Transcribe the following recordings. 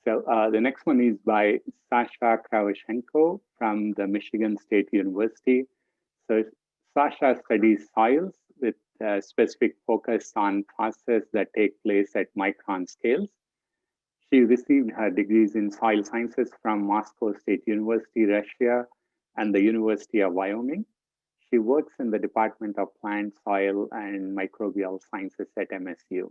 So the next one is by Sasha Kravchenko from the Michigan State University. So Sasha studies soils with a specific focus on processes that take place at micron scales. She received her degrees in soil sciences from Moscow State University, Russia, and the University of Wyoming. She works in the Department of Plant, Soil, and Microbial Sciences at MSU.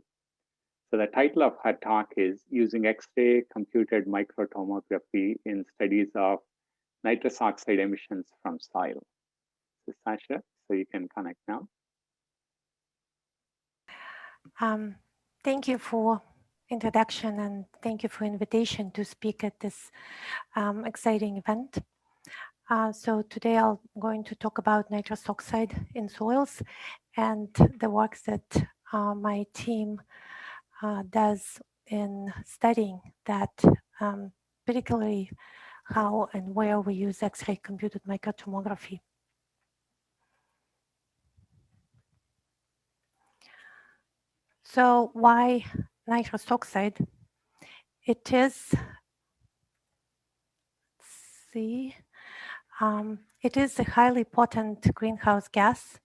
So the title of her talk is Using X-ray Computed Micro-tomography in Studies of Nitrous Oxide Emissions from Soil. So Sasha, so you can connect now. Thank you for introduction and thank you for invitation to speak at this exciting event. So today I'm going to talk about nitrous oxide in soils and the work that my team does in studying that, particularly how and where we use X-ray computed microtomography. So why nitrous oxide? It is, it is a highly potent greenhouse gas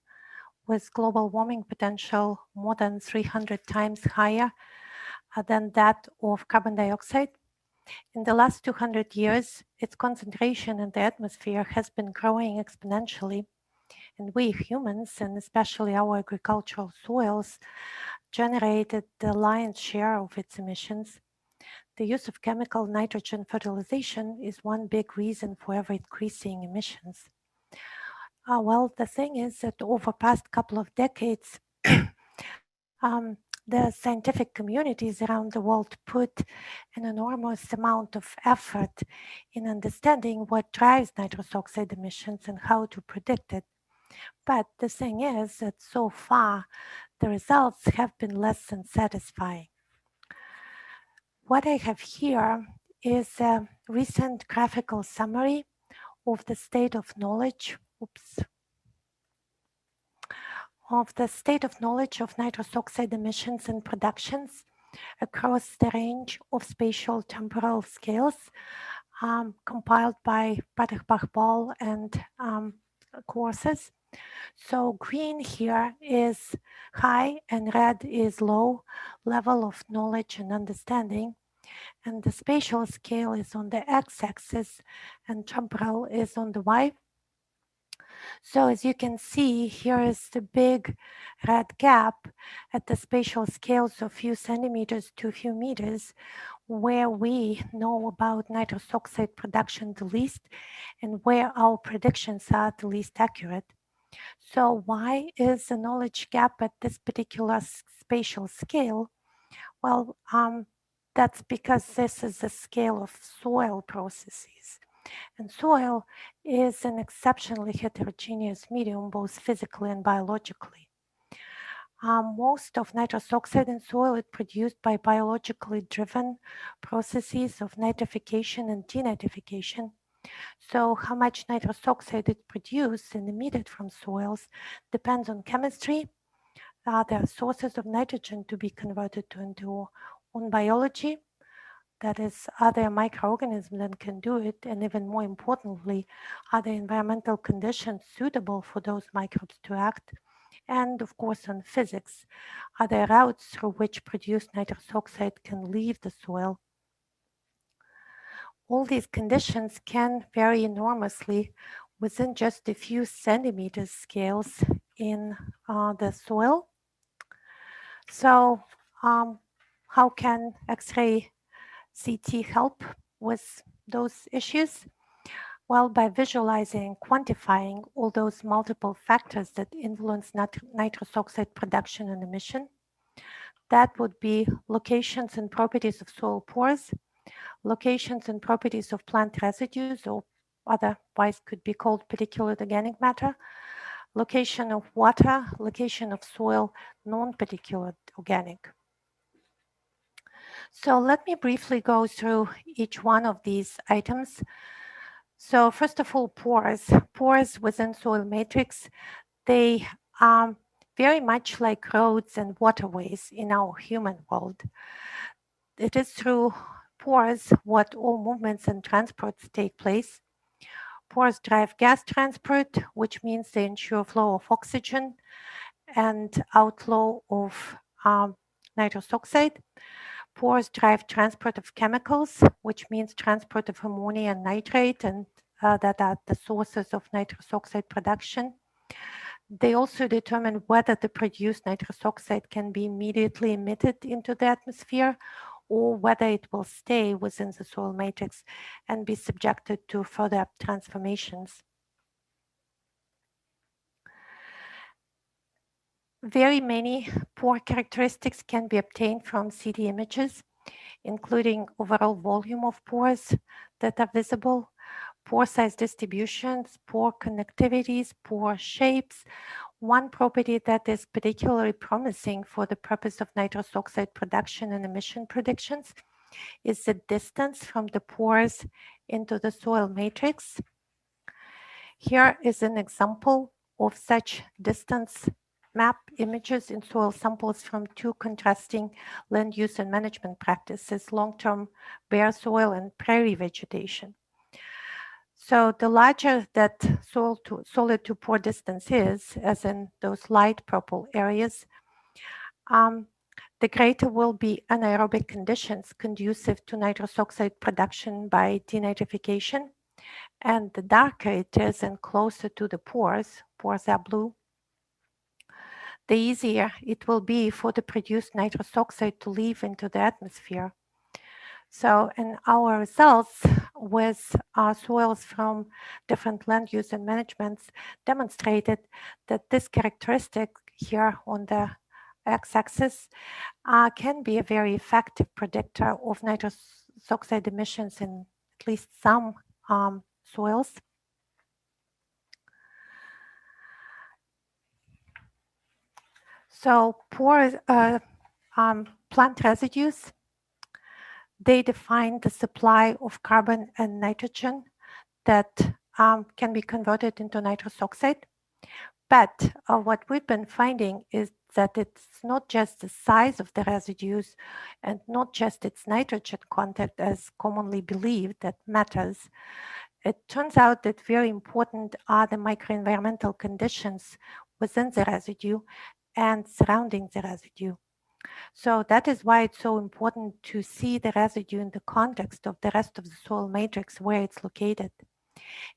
with global warming potential more than 300 times higher than that of carbon dioxide. In the last 200 years, its concentration in the atmosphere has been growing exponentially, and we humans, and especially our agricultural soils, generated the lion's share of its emissions. The use of chemical nitrogen fertilization is one big reason for ever increasing emissions. Well, the thing is that over past couple of decades, the scientific communities around the world put an enormous amount of effort in understanding what drives nitrous oxide emissions and how to predict it. But the thing is that so far, the results have been less than satisfying. What I have here is a recent graphical summary of the state of knowledge, of the state of knowledge of nitrous oxide emissions and productions across the range of spatial temporal scales, compiled by Ball and courses. So green here is high and red is low level of knowledge and understanding. And the spatial scale is on the x-axis and temporal is on the y. So as you can see, here is the big red gap at the spatial scales of few centimeters to a few meters, where we know about nitrous oxide production the least and where our predictions are the least accurate. So why is the knowledge gap at this particular spatial scale? Well, that's because this is the scale of soil processes. And soil is an exceptionally heterogeneous medium, both physically and biologically. Most of nitrous oxide in soil is produced by biologically driven processes of nitrification and denitrification. So how much nitrous oxide is produced and emitted from soils depends on chemistry. There are sources of nitrogen to be converted into on biology. That is, are there microorganisms that can do it? And even more importantly, are there environmental conditions suitable for those microbes to act? And of course, on physics, are there routes through which produced nitrous oxide can leave the soil? All these conditions can vary enormously within just a few centimeters scales in the soil. So how can X-ray CT help with those issues? Well, by visualizing and quantifying all those multiple factors that influence nitrous oxide production and emission. That would be locations and properties of soil pores, locations and properties of plant residues, or otherwise could be called particulate organic matter, location of water, location of soil, non-particulate organic. So let me briefly go through each one of these items. So first of all, pores. Pores within soil matrix, they are very much like roads and waterways in our human world. It is through pores, what all movements and transports take place. Pores drive gas transport, which means they ensure flow of oxygen and outflow of nitrous oxide. Pores drive transport of chemicals, which means transport of ammonia and nitrate, and that are the sources of nitrous oxide production. They also determine whether the produced nitrous oxide can be immediately emitted into the atmosphere or whether it will stay within the soil matrix and be subjected to further transformations. Very many pore characteristics can be obtained from CT images, including overall volume of pores that are visible, pore size distributions, pore connectivities, pore shapes. One property that is particularly promising for the purpose of nitrous oxide production and emission predictions is the distance from the pores into the soil matrix. Here is an example of such distance map images in soil samples from two contrasting land use and management practices, long-term bare soil and prairie vegetation. So the larger that solid to pore distance is, as in those light purple areas, the greater will be anaerobic conditions conducive to nitrous oxide production by denitrification. And the darker it is and closer to the pores are blue, the easier it will be for the produced nitrous oxide to leave into the atmosphere. So in our results with soils from different land use and managements demonstrated that this characteristic here on the x-axis can be a very effective predictor of nitrous oxide emissions in at least some soils. So pore plant residues, they define the supply of carbon and nitrogen that can be converted into nitrous oxide. But what we've been finding is that it's not just the size of the residues and not just its nitrogen content as commonly believed that matters. It turns out that very important are the microenvironmental conditions within the residue and surrounding the residue. So that is why it's so important to see the residue in the context of the rest of the soil matrix where it's located.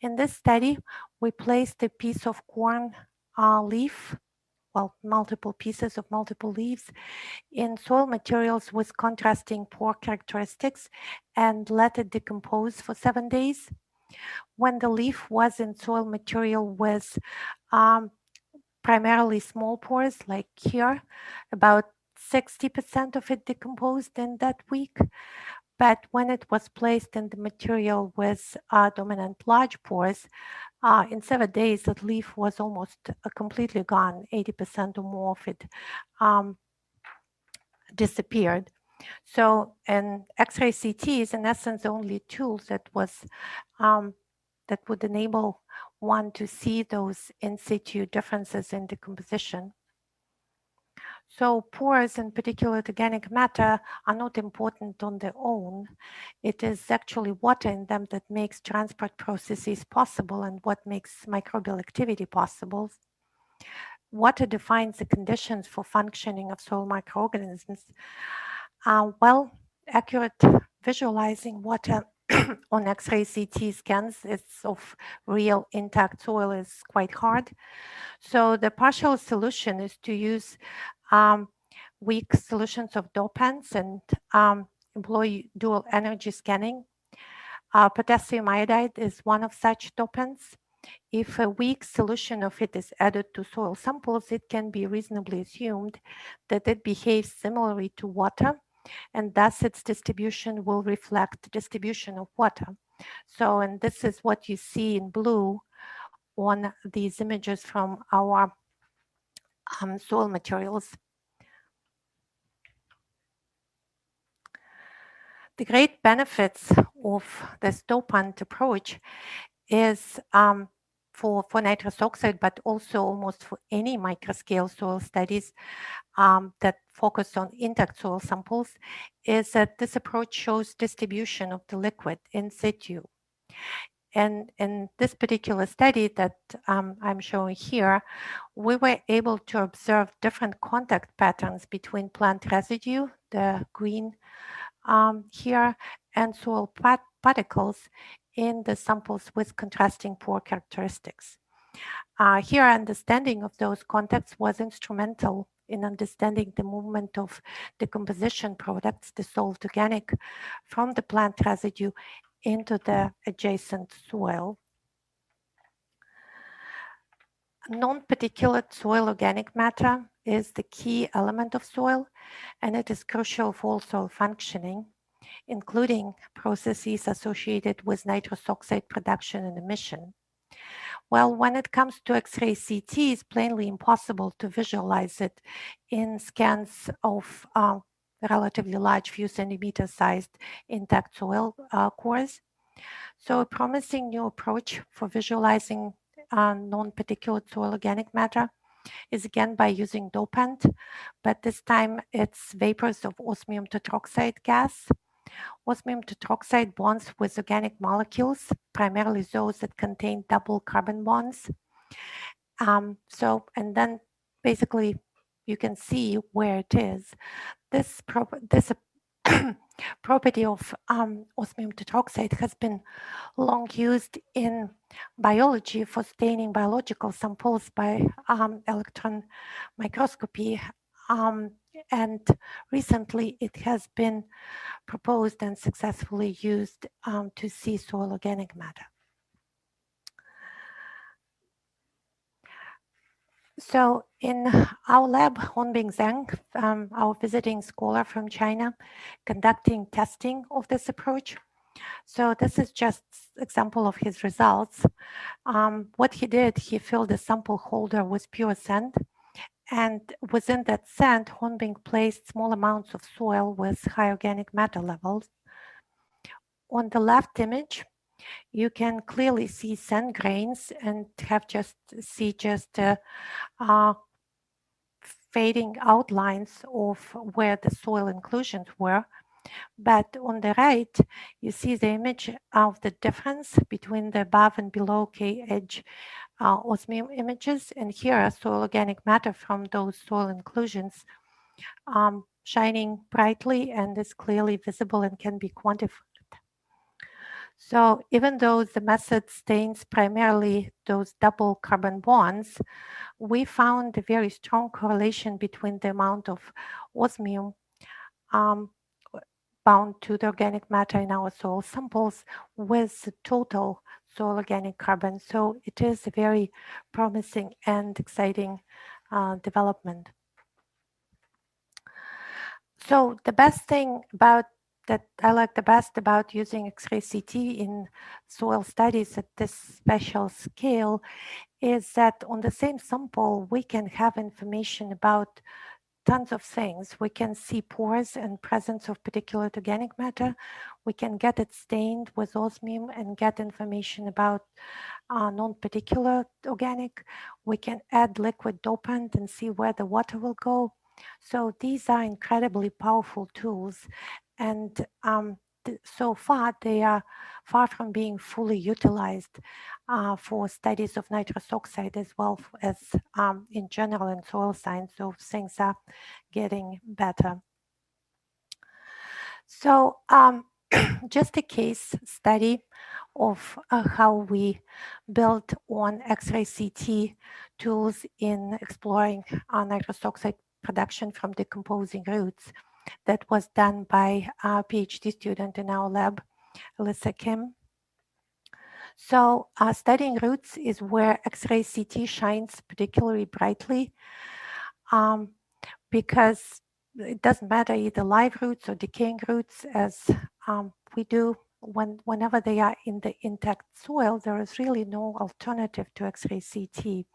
In this study, we placed a piece of corn leaf, well, multiple pieces of multiple leaves in soil materials with contrasting pore characteristics and let it decompose for 7 days. When the leaf was in soil material with primarily small pores, like here, about 60% of it decomposed in that week. But when it was placed in the material with dominant large pores, in 7 days, that leaf was almost completely gone. 80% or more of it disappeared. So an X-ray CT is in essence the only tool that was that would enable one to see those in situ differences in decomposition. So pores, in particular organic matter, are not important on their own. It is actually water in them that makes transport processes possible and what makes microbial activity possible. Water defines the conditions for functioning of soil microorganisms. Well, accurate visualizing water on X-ray CT scans of real intact soil is quite hard. So the partial solution is to use weak solutions of dopants and employ dual energy scanning. Potassium iodide is one of such dopants. If a weak solution of it is added to soil samples, it can be reasonably assumed that it behaves similarly to water, and thus its distribution will reflect the distribution of water. So, and this is what you see in blue on these images from our soil materials. The great benefits of this dopant approach is for nitrous oxide, but also almost for any microscale soil studies, that focused on intact soil samples is that this approach shows distribution of the liquid in situ. And in this particular study that I'm showing here, we were able to observe different contact patterns between plant residue, the green here, and soil particles in the samples with contrasting pore characteristics. Here, understanding of those contacts was instrumental in understanding the movement of decomposition products, dissolved organic, from the plant residue into the adjacent soil. Non-particulate soil organic matter is the key element of soil, and it is crucial for soil functioning, including processes associated with nitrous oxide production and emission. Well, when it comes to X-ray CT, it's plainly impossible to visualize it in scans of relatively large, few centimeter sized intact soil cores. So a promising new approach for visualizing non-particulate soil organic matter is again by using dopant, but this time it's vapors of osmium tetroxide gas. Osmium tetroxide bonds with organic molecules, primarily those that contain double carbon bonds. And then basically you can see where it is. This property of osmium tetroxide has been long used in biology for staining biological samples by electron microscopy. And recently it has been proposed and successfully used to see soil organic matter. So in our lab, Hongbing Zhang, our visiting scholar from China, conducting testing of this approach. So this is just example of his results. What he did, he filled a sample holder with pure sand, and within that sand, Hongbing placed small amounts of soil with high organic matter levels. On the left image, you can clearly see sand grains and see just fading outlines of where the soil inclusions were. But on the right, you see the image of the difference between the above and below K-edge osmium images. And here, soil organic matter from those soil inclusions shining brightly and is clearly visible and can be quantified. So even though the method stains primarily those double carbon bonds, we found a very strong correlation between the amount of osmium bound to the organic matter in our soil samples with the total soil organic carbon. So it is a very promising and exciting development. So the best thing about that I like the best about using X-ray CT in soil studies at this special scale is that on the same sample, we can have information about tons of things. We can see pores and presence of particulate organic matter. We can get it stained with osmium and get information about non-particulate organic. We can add liquid dopant and see where the water will go. So these are incredibly powerful tools, and so far they are far from being fully utilized for studies of nitrous oxide as well as in general in soil science. So things are getting better. So just a case study of how we built on X-ray CT tools in exploring nitrous oxide production from decomposing roots. That was done by a PhD student in our lab, Alyssa Kim. So studying roots is where X-ray CT shines particularly brightly because it doesn't matter either live roots or decaying roots, as we do whenever they are in the intact soil, there is really no alternative to X-ray CT.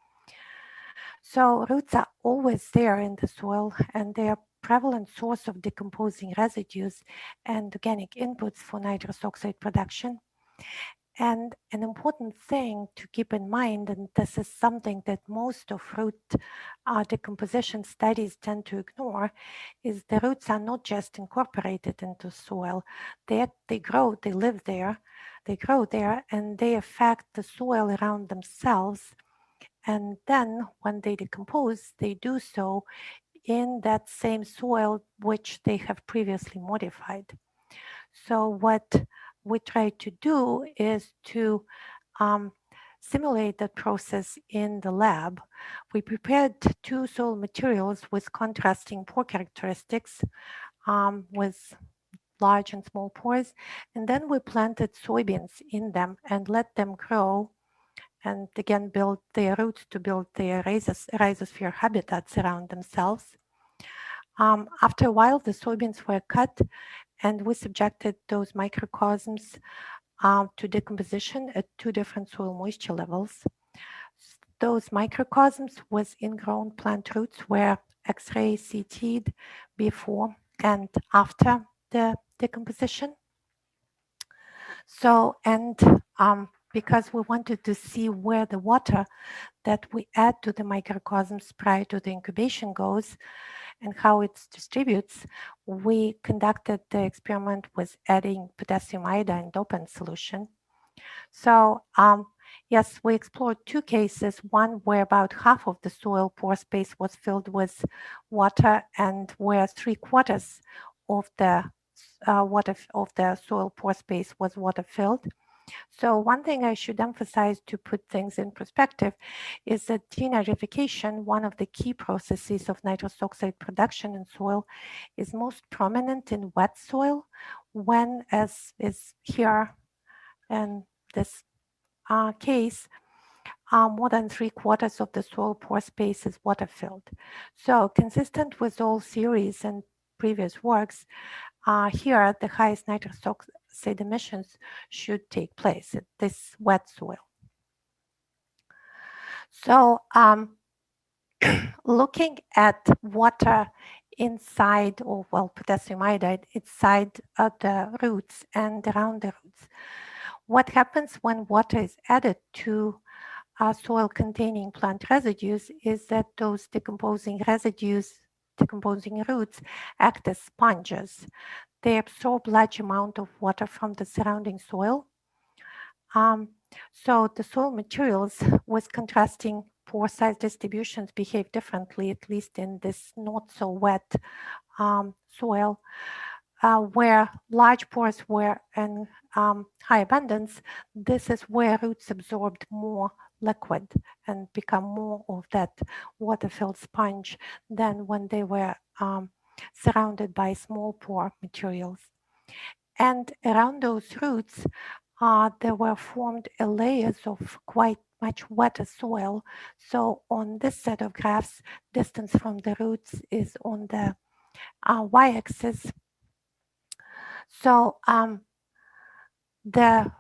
So roots are always there in the soil, and they are prevalent source of decomposing residues and organic inputs for nitrous oxide production. And an important thing to keep in mind, and this is something that most of root decomposition studies tend to ignore, is the roots are not just incorporated into soil. They grow, they live there, they grow there, and they affect the soil around themselves. And then when they decompose, they do so in that same soil which they have previously modified. So what we try to do is to simulate that process in the lab. We prepared two soil materials with contrasting pore characteristics with large and small pores, and then we planted soybeans in them and let them grow and again build their roots to build their rhizosphere habitats around themselves. After a while, the soybeans were cut and we subjected those microcosms to decomposition at two different soil moisture levels. Those microcosms with ingrown plant roots were X-ray CT'd before and after the decomposition. So, and because we wanted to see where the water that we add to the microcosms prior to the incubation goes and how it distributes, we conducted the experiment with adding potassium iodine dopant solution. So yes, we explored two cases, one where about half of the soil pore space was filled with water and where 3/4 of the water of the soil pore space was water filled. So one thing I should emphasize to put things in perspective is that denitrification, one of the key processes of nitrous oxide production in soil, is most prominent in wet soil when, as is here in this case, more than 3/4 of the soil pore space is water filled. So consistent with all theories and previous works, here the highest nitrous oxide emissions should take place at this wet soil. So looking at water inside, or well, potassium iodide inside the roots and around the roots, what happens when water is added to soil containing plant residues is that those decomposing roots act as sponges. They absorb large amount of water from the surrounding soil. So the soil materials with contrasting pore size distributions behave differently, at least in this not so wet soil. Where large pores were in high abundance, this is where roots absorbed more liquid and become more of that water-filled sponge than when they were surrounded by small pore materials. And around those roots, there were formed layers of quite much wetter soil. So on this set of graphs, distance from the roots is on the y-axis. So there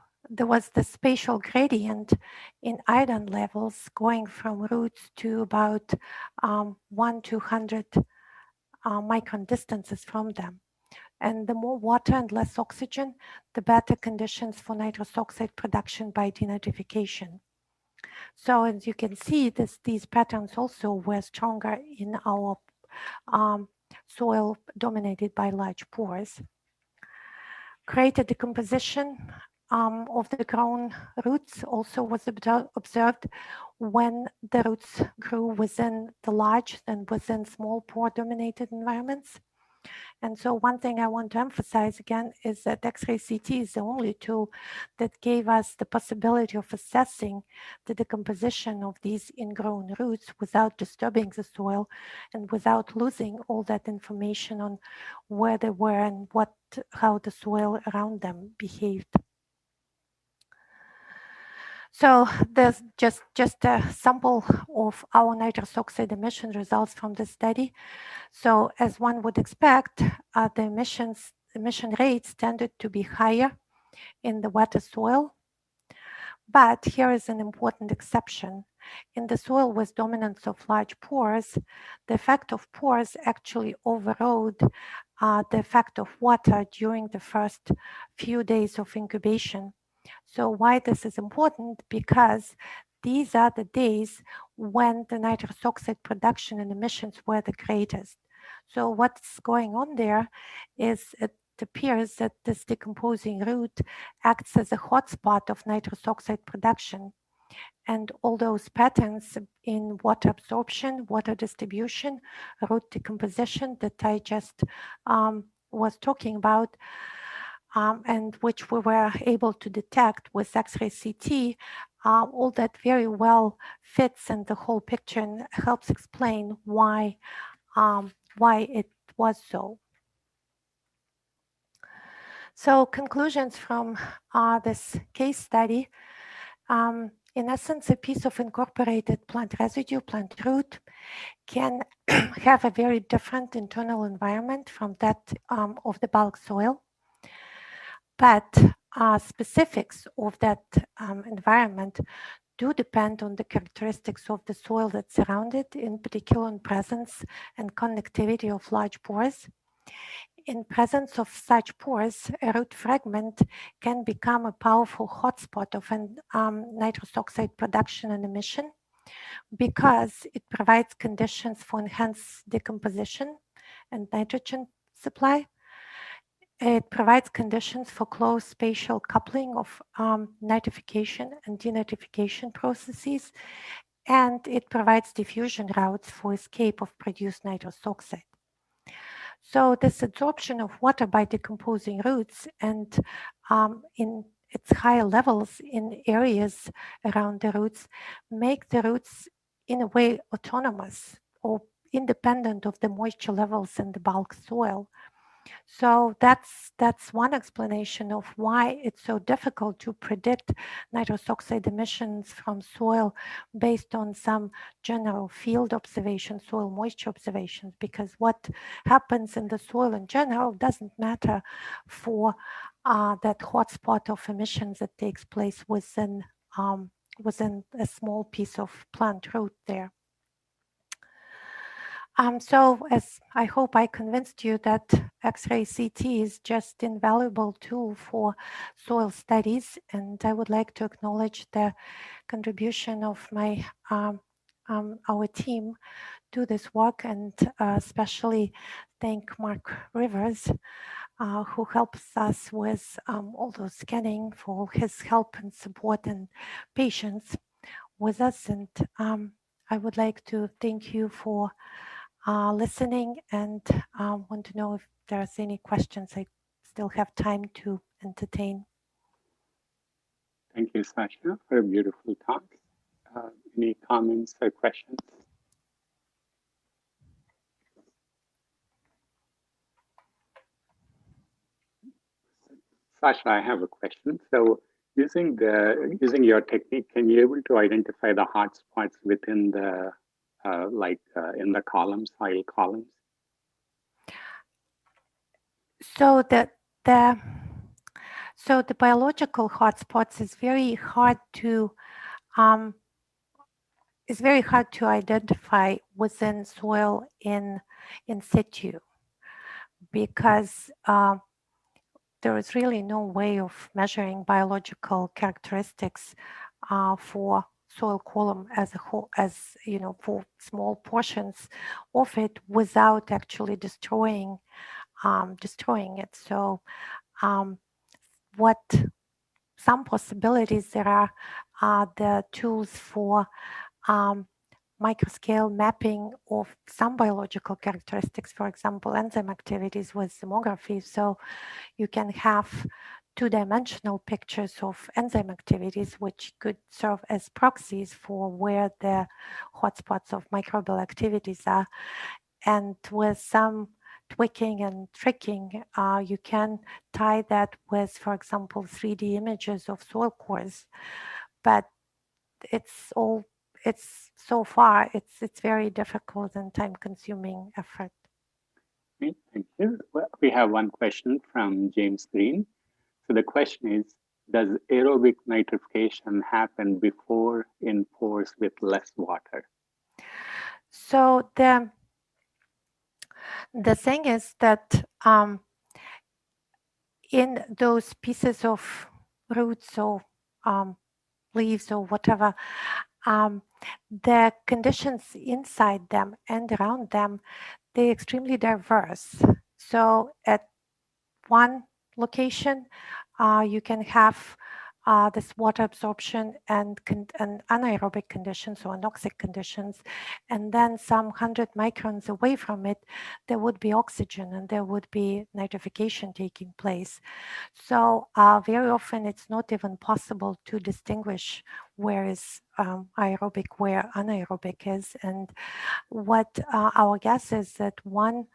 was the spatial gradient in iodine levels going from roots to about 1 to 100 micron distances from them. And the more water and less oxygen, the better conditions for nitrous oxide production by denitrification. So as you can see, these patterns also were stronger in our soil dominated by large pores. Greater decomposition of the grown roots also was observed when the roots grew within the large and within small pore dominated environments. And so one thing I want to emphasize again is that X-ray CT is the only tool that gave us the possibility of assessing the decomposition of these ingrown roots without disturbing the soil and without losing all that information on where they were and how the soil around them behaved. So there's just a sample of our nitrous oxide emission results from the study. So as one would expect, the emission rates tended to be higher in the wetter soil. But here is an important exception. In the soil with dominance of large pores, the effect of pores actually overrode the effect of water during the first few days of incubation. So why this is important? Because these are the days when the nitrous oxide production and emissions were the greatest. So what's going on there is it appears that this decomposing route acts as a hotspot of nitrous oxide production. And all those patterns in water absorption, water distribution, root decomposition that I just was talking about, and which we were able to detect with X-ray CT, all that very well fits in the whole picture and helps explain why it was so. So conclusions from this case study. In essence, a piece of incorporated plant residue, plant root, can have a very different internal environment from that of the bulk soil. But specifics of that environment do depend on the characteristics of the soil that's surrounded, in particular on presence and connectivity of large pores. In presence of such pores, a root fragment can become a powerful hotspot of nitrous oxide production and emission because it provides conditions for enhanced decomposition and nitrogen supply. It provides conditions for close spatial coupling of nitrification and denitrification processes, and it provides diffusion routes for escape of produced nitrous oxide. So this absorption of water by decomposing roots and in its higher levels in areas around the roots make the roots in a way autonomous or independent of the moisture levels in the bulk soil. So that's one explanation of why it's so difficult to predict nitrous oxide emissions from soil based on some general field observations, soil moisture observations, because what happens in the soil in general doesn't matter for that hotspot of emissions that takes place within a small piece of plant root there. So as I hope I convinced you that X-ray CT is just invaluable tool for soil studies, and I would like to acknowledge the contribution of my our team to this work, and especially thank Mark Rivers, who helps us with all those scanning, for his help and support and patience with us. And I would like to thank you for listening, and want to know if there's any questions I still have time to entertain. Thank you, Sasha, for a beautiful talk. Any comments or questions? Sasha, I have a question. So using your technique, can you able to identify the hot spots within the in the columns, soil columns? So the biological hotspots is very hard to identify within soil in situ, because there is really no way of measuring biological characteristics for soil column as a whole, as for small portions of it, without actually destroying it. So what some possibilities there are the tools for microscale mapping of some biological characteristics, for example, enzyme activities with tomography. So you can have two-dimensional pictures of enzyme activities, which could serve as proxies for where the hotspots of microbial activities are. And with some tweaking and tricking, you can tie that with, for example, 3D images of soil cores. But it's very difficult and time-consuming effort. Okay, thank you. Well, we have one question from James Green. So the question is, does aerobic nitrification happen before in pores with less water? So the thing is that in those pieces of roots or leaves or whatever, the conditions inside them and around them, they're extremely diverse. So at one location, you can have this water absorption and anaerobic conditions or anoxic conditions. And then some 100 microns away from it, there would be oxygen and there would be nitrification taking place. So very often it's not even possible to distinguish where is aerobic, where anaerobic is. And what our guess is that one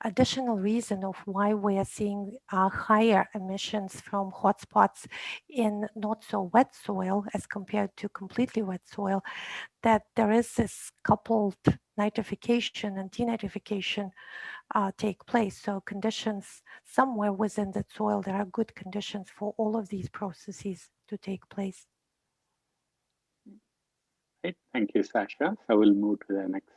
additional reason of why we are seeing higher emissions from hotspots in not so wet soil as compared to completely wet soil, that there is this coupled nitrification and denitrification take place. So conditions somewhere within the soil, there are good conditions for all of these processes to take place. Right. Thank you, Sasha. So we'll move to the next